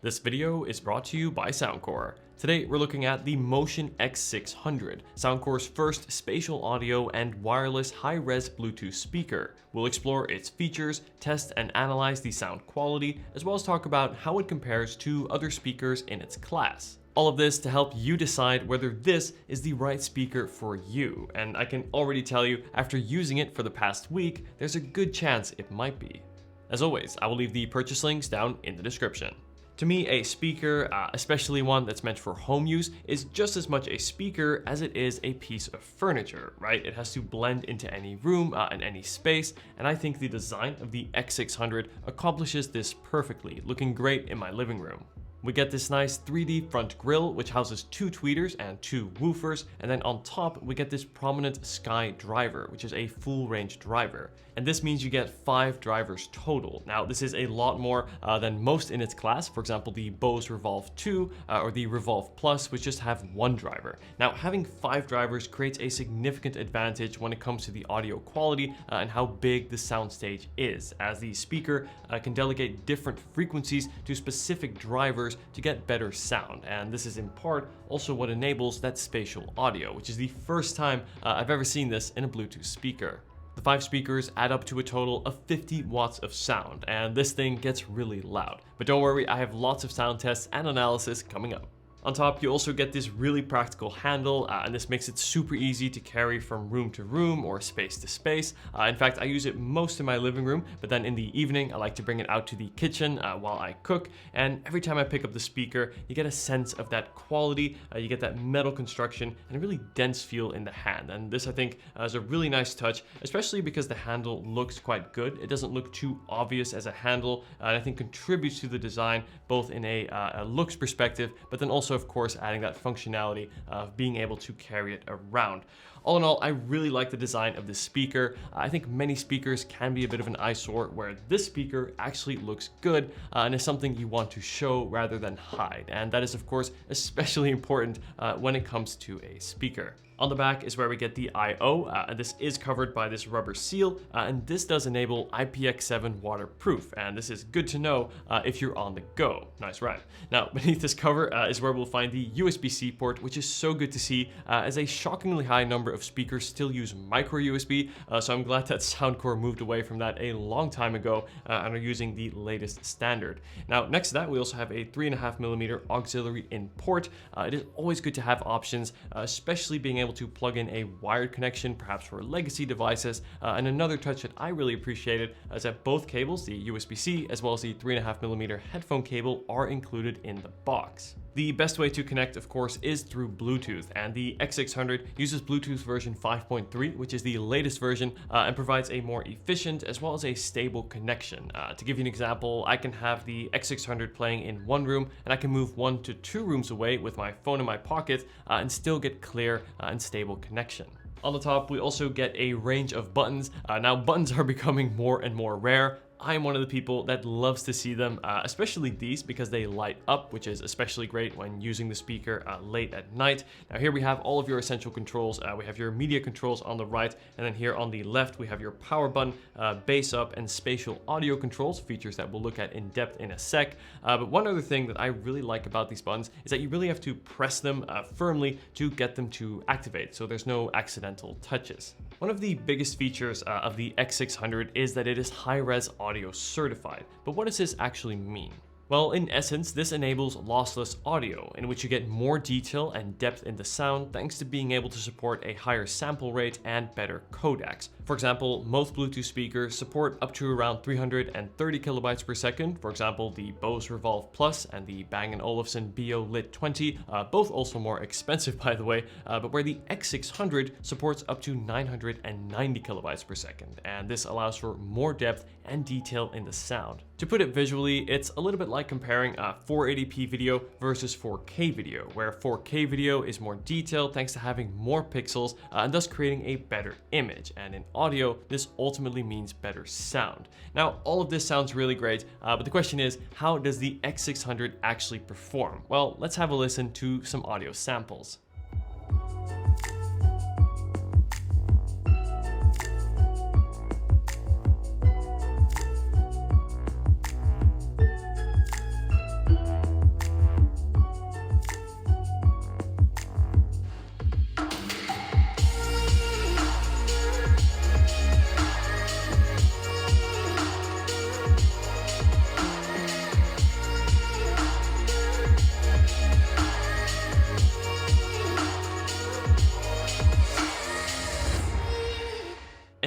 This video is brought to you by Soundcore. Today we're looking at the Motion X600, Soundcore's first spatial audio and wireless high-res Bluetooth speaker. We'll explore its features, test and analyze the sound quality, as well as talk about how it compares to other speakers in its class. All of this to help you decide whether this is the right speaker for you. And I can already tell you, after using it for the past week, there's a good chance it might be. As always, I will leave the purchase links down in the description. To me, a speaker, especially one that's meant for home use, is just as much a speaker as it is a piece of furniture, right? It has to blend into any room and any space, and I think the design of the X600 accomplishes this perfectly, looking great in my living room. We get this nice 3D front grille, which houses two tweeters and two woofers, and then on top we get this prominent Sky driver, which is a full range driver. And this means you get 5 drivers total. Now this is a lot more than most in its class, for example the Bose Revolve 2 or the Revolve Plus, which just have 1 driver. Now having 5 drivers creates a significant advantage when it comes to the audio quality and how big the soundstage is, as the speaker can delegate different frequencies to specific drivers to get better sound, and this is in part also what enables that spatial audio, which is the first time I've ever seen this in a Bluetooth speaker. The 5 speakers add up to a total of 50 watts of sound, and this thing gets really loud. But don't worry, I have lots of sound tests and analysis coming up. On top, you also get this really practical handle, and this makes it super easy to carry from room to room or space to space. In fact, I use it most in my living room, but then in the evening, I like to bring it out to the kitchen while I cook. And every time I pick up the speaker, you get a sense of that quality, you get that metal construction, and a really dense feel in the hand. And this, I think, is a really nice touch, especially because the handle looks quite good. It doesn't look too obvious as a handle, and I think contributes to the design, both in a looks perspective, but then also of course adding that functionality of being able to carry it around. All in all, I really like the design of this speaker. I think many speakers can be a bit of an eyesore, where this speaker actually looks good and is something you want to show rather than hide. And that is of course especially important when it comes to a speaker. On the back is where we get the I/O, and this is covered by this rubber seal, and this does enable IPX7 waterproof, and this is good to know if you're on the go. Nice rhyme. Now, beneath this cover is where we'll find the USB-C port, which is so good to see, as a shockingly high number of speakers still use micro USB, so I'm glad that Soundcore moved away from that a long time ago and are using the latest standard. Now, next to that, we also have a 3.5mm auxiliary in port. It is always good to have options, especially being able to plug in a wired connection, perhaps for legacy devices. And another touch that I really appreciated is that both cables, the USB-C as well as the 3.5mm headphone cable, are included in the box. The best way to connect, of course, is through Bluetooth, and the X600 uses Bluetooth version 5.3, which is the latest version, and provides a more efficient as well as a stable connection. To give you an example, I can have the X600 playing in one room, and I can move 1 to 2 rooms away with my phone in my pocket and still get clear and stable connection. On the top, we also get a range of buttons. Now, buttons are becoming more and more rare. I'm one of the people that loves to see them, especially these, because they light up, which is especially great when using the speaker late at night. Now here we have all of your essential controls. We have your media controls on the right, and then here on the left we have your power button, bass up, and spatial audio controls, features that we'll look at in depth in a sec. But one other thing that I really like about these buttons is that you really have to press them firmly to get them to activate, so there's no accidental touches. One of the biggest features of the X600 is that it is high-res audio certified. But what does this actually mean? Well, in essence, this enables lossless audio, in which you get more detail and depth in the sound thanks to being able to support a higher sample rate and better codecs. For example, most Bluetooth speakers support up to around 330 kilobytes per second. For example, the Bose Revolve Plus and the Bang & Olufsen BO Lit 20, both also more expensive by the way, but where the X600 supports up to 990 kilobytes per second, and this allows for more depth and detail in the sound. To put it visually, it's a little bit like comparing 480p video versus 4K video, where 4K video is more detailed thanks to having more pixels and thus creating a better image. And in audio, this ultimately means better sound. Now, all of this sounds really great, but the question is, how does the X600 actually perform? Well, let's have a listen to some audio samples.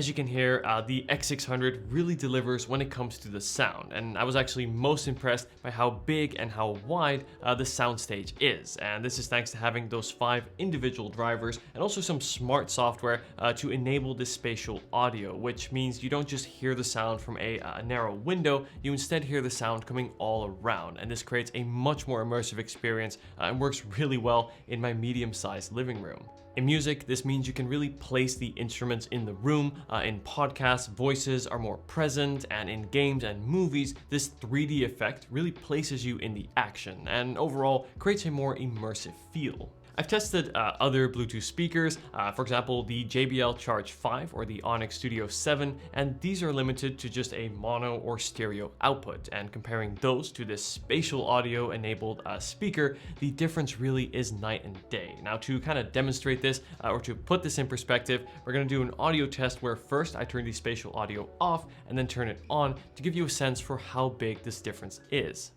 As you can hear, the X600 really delivers when it comes to the sound, and I was actually most impressed by how big and how wide the soundstage is. And this is thanks to having those 5 individual drivers and also some smart software to enable this spatial audio, which means you don't just hear the sound from a narrow window, you instead hear the sound coming all around. And this creates a much more immersive experience and works really well in my medium-sized living room. In music, this means you can really place the instruments in the room. In podcasts, voices are more present, and in games and movies, this 3D effect really places you in the action and overall creates a more immersive feel. I've tested other Bluetooth speakers, for example the JBL Charge 5 or the Onyx Studio 7, and these are limited to just a mono or stereo output. And comparing those to this spatial audio enabled speaker, the difference really is night and day. Now to kind of demonstrate this, or to put this in perspective, we're going to do an audio test where first I turn the spatial audio off and then turn it on to give you a sense for how big this difference is.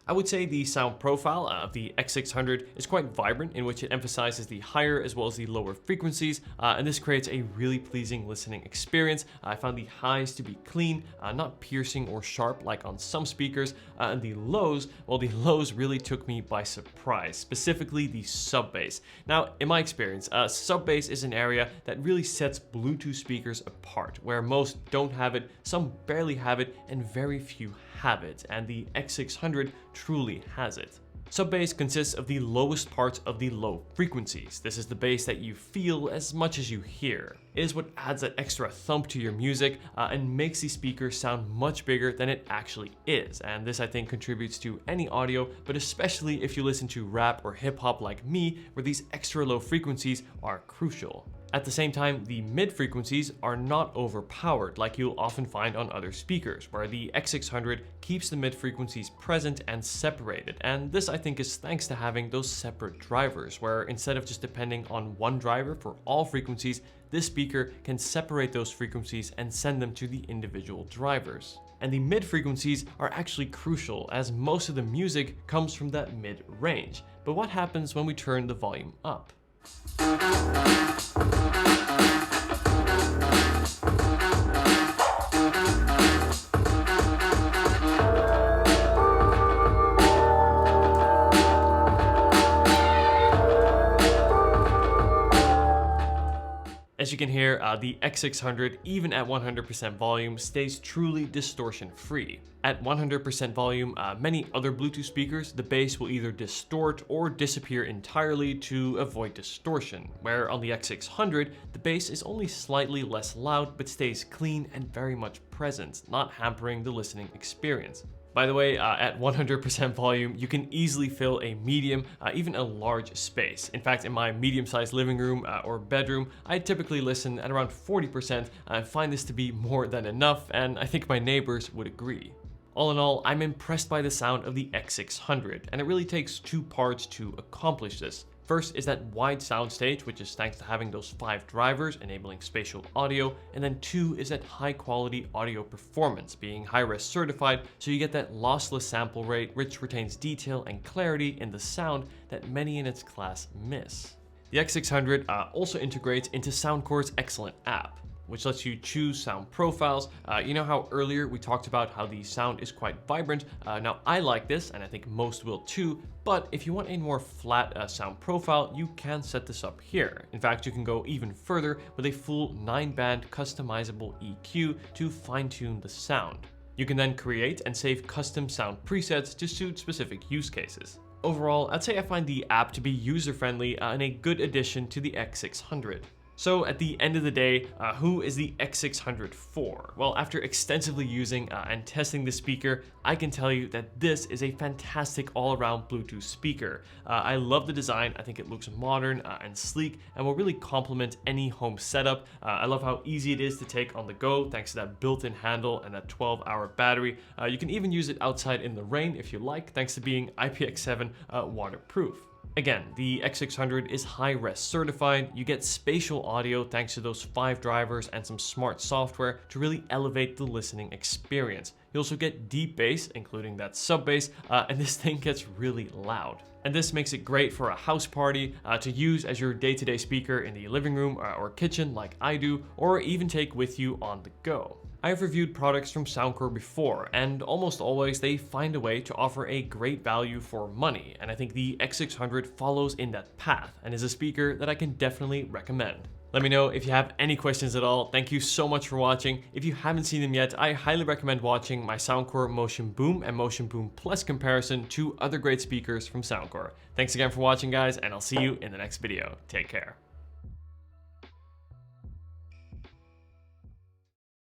I would say the sound profile of the X600 is quite vibrant, in which it emphasizes the higher as well as the lower frequencies, and this creates a really pleasing listening experience. I found the highs to be clean, not piercing or sharp like on some speakers, and the lows, well, the lows really took me by surprise, specifically the sub bass. Now, in my experience, sub bass is an area that really sets Bluetooth speakers apart, where most don't have it, some barely have it, and very few have it, and the X600 truly has it. Sub-bass consists of the lowest parts of the low frequencies. This is the bass that you feel as much as you hear. It is what adds that extra thump to your music and makes the speaker sound much bigger than it actually is. And this, I think, contributes to any audio, but especially if you listen to rap or hip hop like me, where these extra low frequencies are crucial. At the same time, the mid frequencies are not overpowered like you'll often find on other speakers, where the X600 keeps the mid frequencies present and separated. And this, I think, is thanks to having those separate drivers, where instead of just depending on one driver for all frequencies, this speaker can separate those frequencies and send them to the individual drivers. And the mid frequencies are actually crucial, as most of the music comes from that mid range. But what happens when we turn the volume up? As you can hear, the X600, even at 100% volume, stays truly distortion-free. At 100% volume, many other Bluetooth speakers, the bass will either distort or disappear entirely to avoid distortion, where on the X600, the bass is only slightly less loud but stays clean and very much present, not hampering the listening experience. By the way, at 100% volume, you can easily fill a medium, even a large space. In fact, in my medium-sized living room or bedroom, I typically listen at around 40% and find this to be more than enough, and I think my neighbors would agree. All in all, I'm impressed by the sound of the X600, and it really takes 2 parts to accomplish this. First is that wide soundstage, which is thanks to having those 5 drivers enabling spatial audio, and then 2 is that high quality audio performance, being high-res certified, so you get that lossless sample rate which retains detail and clarity in the sound that many in its class miss. The X600 also integrates into Soundcore's excellent app, which lets you choose sound profiles. You know how earlier we talked about how the sound is quite vibrant? Now I like this, and I think most will too, but if you want a more flat sound profile, you can set this up here. In fact, you can go even further with a full 9-band customizable EQ to fine-tune the sound. You can then create and save custom sound presets to suit specific use cases. Overall, I'd say I find the app to be user-friendly and a good addition to the X600. So at the end of the day, who is the X600 for? Well, after extensively using and testing the speaker, I can tell you that this is a fantastic all-around Bluetooth speaker. I love the design. I think it looks modern and sleek and will really complement any home setup. I love how easy it is to take on the go thanks to that built-in handle and that 12-hour battery. You can even use it outside in the rain if you like, thanks to being IPX7 waterproof. Again, the X600 is high-res certified. You get spatial audio thanks to those 5 drivers and some smart software to really elevate the listening experience. You also get deep bass, including that sub bass, and this thing gets really loud. And this makes it great for a house party, to use as your day-to-day speaker in the living room or kitchen like I do, or even take with you on the go. I've reviewed products from Soundcore before, and almost always they find a way to offer a great value for money, and I think the X600 follows in that path and is a speaker that I can definitely recommend. Let me know if you have any questions at all. Thank you so much for watching. If you haven't seen them yet, I highly recommend watching my Soundcore Motion Boom and Motion Boom Plus comparison to other great speakers from Soundcore. Thanks again for watching, guys, and I'll see you in the next video. Take care.